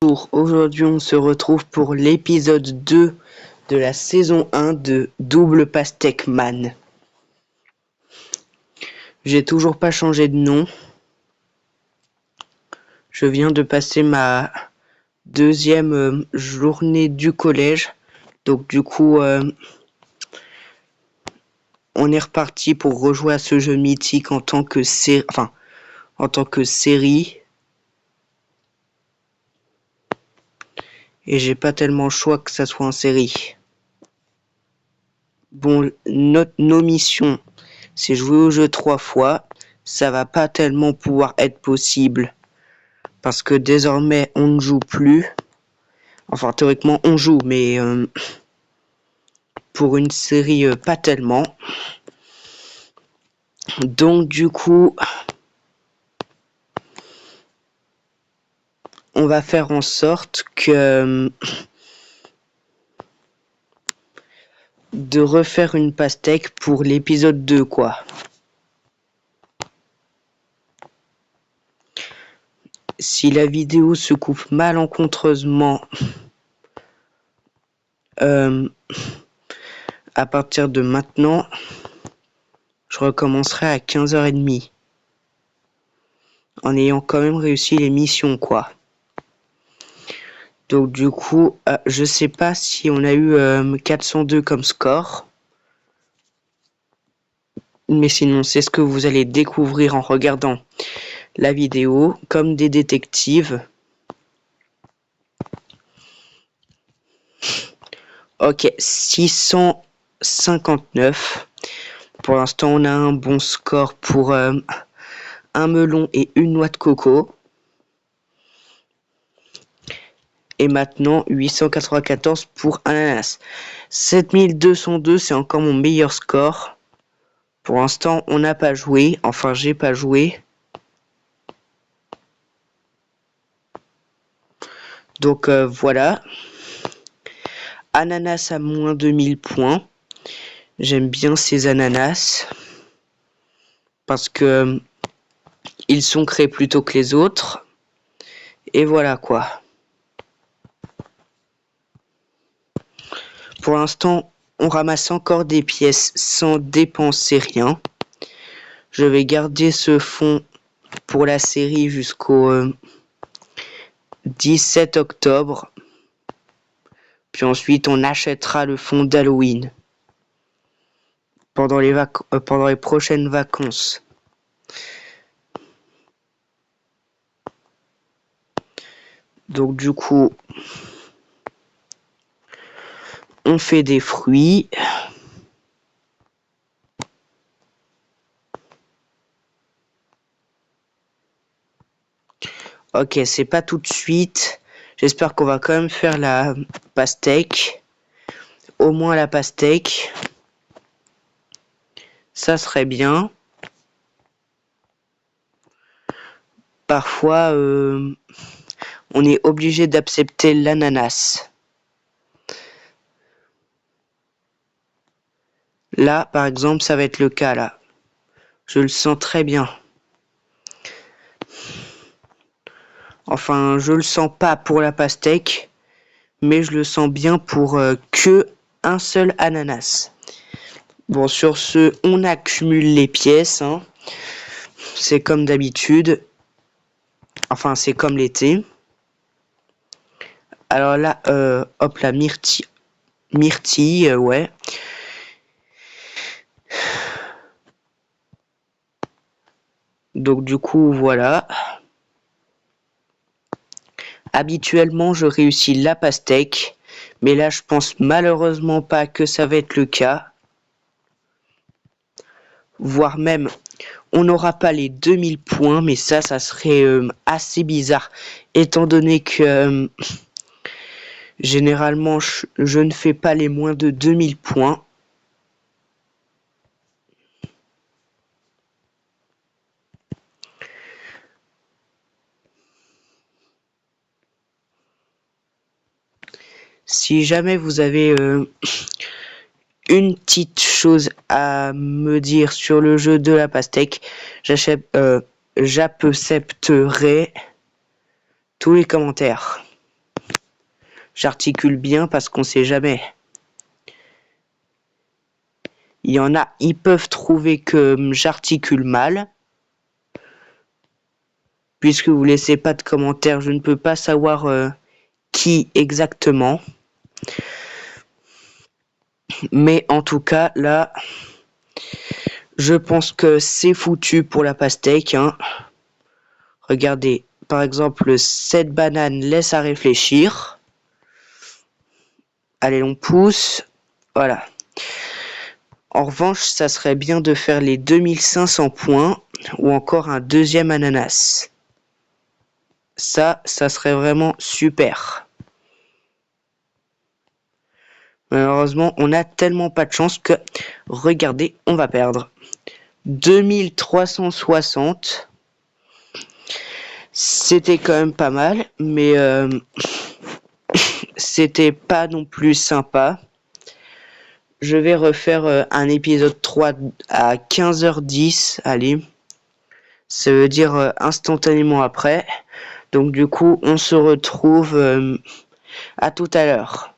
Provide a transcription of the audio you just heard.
Aujourd'hui on se retrouve pour l'épisode 2 de la saison 1 de Double Pastèque Man. J'ai toujours pas changé de nom. Je viens de passer ma deuxième journée du collège. Donc du coup on est reparti pour rejouer à ce jeu mythique en tant que série. Et j'ai pas tellement le choix que ça soit en série. Bon, nos missions, c'est jouer au jeu 3 fois. Ça va pas tellement pouvoir être possible. Parce que désormais, on ne joue plus. Enfin, théoriquement, on joue, mais pour une série, pas tellement. Donc, du coup, on va faire en sorte que de refaire une pastèque pour l'épisode 2, quoi. Si la vidéo se coupe malencontreusement à partir de maintenant, je recommencerai à 15h30. En ayant quand même réussi les missions, quoi. Donc du coup, je sais pas si on a eu 402 comme score. Mais sinon, c'est ce que vous allez découvrir en regardant la vidéo, comme des détectives. Ok, 659. Pour l'instant, on a un bon score pour un melon et une noix de coco. Et maintenant, 894 pour ananas. 7202, c'est encore mon meilleur score. Pour l'instant, on n'a pas joué. Enfin, j'ai pas joué. Donc voilà. Ananas à moins 2000 points. J'aime bien ces ananas. Parce que ils sont créés plus tôt que les autres. Et voilà quoi. Pour l'instant, on ramasse encore des pièces sans dépenser rien. Je vais garder ce fond pour la série jusqu'au 17 octobre. Puis ensuite, on achètera le fond d'Halloween. Pendant les prochaines vacances. Donc du coup, on fait des fruits. Ok, c'est pas tout de suite. J'espère qu'on va quand même faire la pastèque. Au moins la pastèque. Ça serait bien. Parfois, on est obligé d'accepter l'ananas. Là, par exemple, ça va être le cas, là. Je le sens très bien. Enfin, je le sens pas pour la pastèque, mais je le sens bien pour que un seul ananas. Bon, sur ce, on accumule les pièces, hein. C'est comme d'habitude. Enfin, c'est comme l'été. Alors là, hop, la myrtille, ouais. Donc du coup, voilà. Habituellement, je réussis la pastèque. Mais là, je pense malheureusement pas que ça va être le cas. Voire même, on n'aura pas les 2000 points. Mais ça serait assez bizarre. Étant donné que généralement, je ne fais pas les moins de 2000 points. Si jamais vous avez une petite chose à me dire sur le jeu de la pastèque, j'accepterai tous les commentaires. j'articule bien parce qu'on sait jamais. Il y en a, ils peuvent trouver que j'articule mal. Puisque vous laissez pas de commentaires, je ne peux pas savoir qui exactement. Mais en tout cas, là, je pense que c'est foutu pour la pastèque. Hein. Regardez, par exemple, cette banane laisse à réfléchir. Allez, on pousse. Voilà. En revanche, ça serait bien de faire les 2500 points ou encore un deuxième ananas. Ça serait vraiment super. Malheureusement, on n'a tellement pas de chance que, regardez, on va perdre. 2360. C'était quand même pas mal, mais c'était pas non plus sympa. Je vais refaire un épisode 3 à 15h10, allez. Ça veut dire instantanément après. Donc du coup, on se retrouve à tout à l'heure.